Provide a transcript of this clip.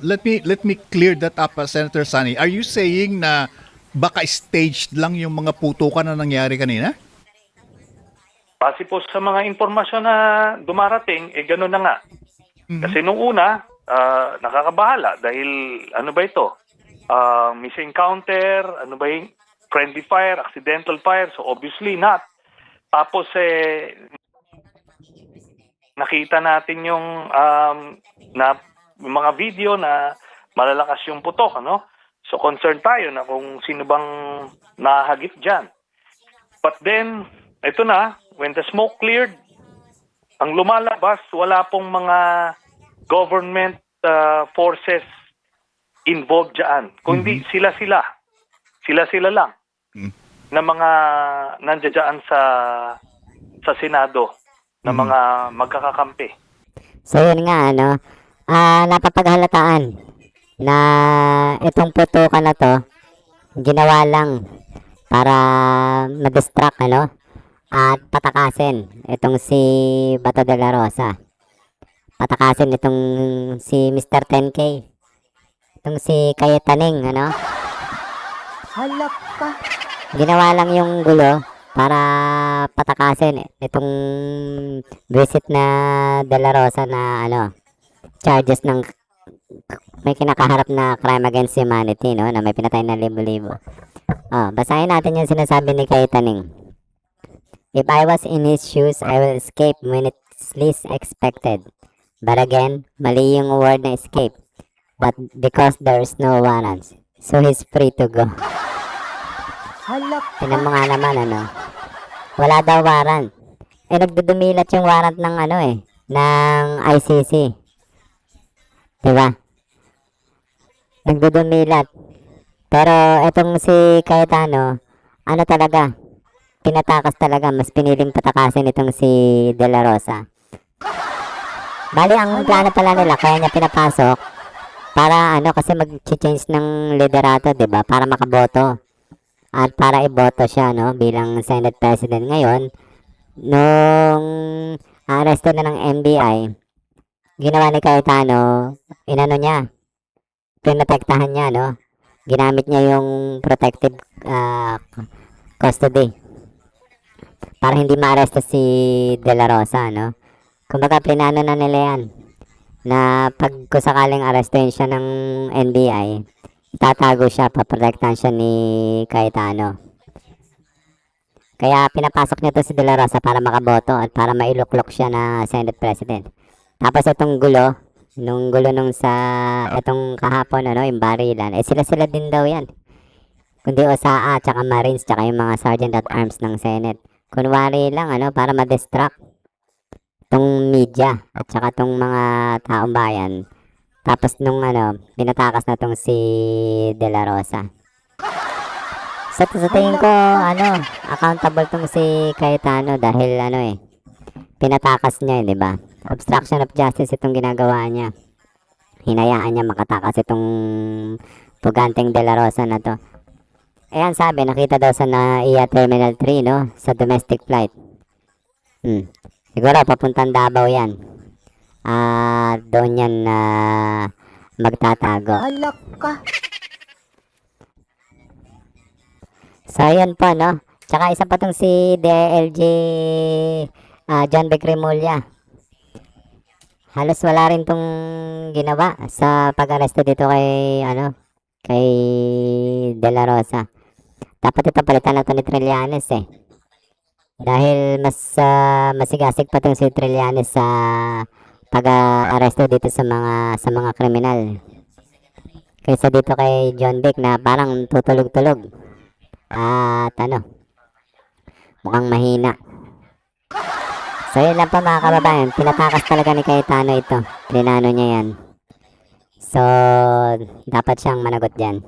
Let me clear that up, Senator Sunny. Are you saying na baka staged lang yung mga putukan na nangyari kanina? Base po sa mga impormasyon na dumarating, gano'n na nga. Kasi nung una, nakakabahala dahil ano ba ito? Misencounter, ano ba yung friendly fire, accidental fire, so obviously not. Tapos nakita natin yung yung mga video na malalakas yung putok, ano? So concerned tayo na kung sino bang nahagip dyan. But then, ito na, when the smoke cleared, ang lumalabas, wala pong mga government forces involved dyan. Kundi sila-sila lang na mga nandiyan sa Senado na mga magkakakampi. So yun nga, napapaghalataan na itong putukan na to, ginawa lang para ma-distract, at patakasin itong si Bato de la Rosa. Patakasin itong si Mr. 10K. Itong si Cayetaning, Halak ka. Ginawa lang yung gulo para patakasin itong visit na De La Rosa na charges ng may kinakaharap na crime against humanity, na may pinatay na libo-libo. Basahin natin yung sinasabi ni Cayetaning. If I was in his shoes, I will escape when it's least expected. But again, mali yung word na escape. But because there's no warrants, so he's free to go. Halak ka. Tinan mo nga naman, wala daw warrant. Nagdudumilat yung warrant ng ng ICC. Diba? Nagdudumilat. Pero etong si Cayetano, talaga, pinatakas talaga, mas piniling patakasin itong si De La Rosa. Bali, ang plano pala nila, kaya niya pinapasok, para kasi mag-change ng liderato, diba? Para makaboto. At para iboto siya, bilang Senate President ngayon, nung aresto na ng NBI, ginawa ni Cayetano, niya, pinotektahan niya, ginamit niya yung protective custody para hindi maaresto si De La Rosa, Kumbaga, plinano na nila yan na pag sakaling arestuhin siya ng NBI, tatago siya, paprotektahan siya ni Cayetano. Kaya pinapasok niya to si De La Rosa para makaboto at para mailuklok siya na Senate President. Tapos itong gulo, nung itong kahapon, yung barilan, sila-sila din daw yan. Kundi OSAA, tsaka Marines, tsaka yung mga Sergeant at Arms ng Senate. Kunwari lang, para ma-distract itong media at tsaka itong mga taong bayan. Tapos nung pinatakas na tong si De La Rosa. Sa tingin ko, accountable tong si Cayetano dahil pinatakas niya, di ba? Obstruction of justice itong ginagawa niya. Hinayaan niya makatakas itong puganteng De La Rosa na to. Ayan, sabi, nakita daw sa NAIA Terminal 3, sa domestic flight. Siguro, papuntang Davao yan. Doon yan magtatago. Halak ka. So, yun po, Tsaka isa pa tong si DLG John Vic Remulla. Halos wala rin tong ginawa sa pag-aresto dito kay De La Rosa. Dapat ito palitan na to ni Trillanes Dahil mas masigasig pa tong si Trillanes sa pag-aresto dito sa mga kriminal. Kaysa dito kay John Vic na parang tutulog-tulog. At mukhang mahina. So yun lang pa mga kababayan, pinatakas talaga ni Cayetano ito. Plinano niya yan. So dapat siyang managot dyan.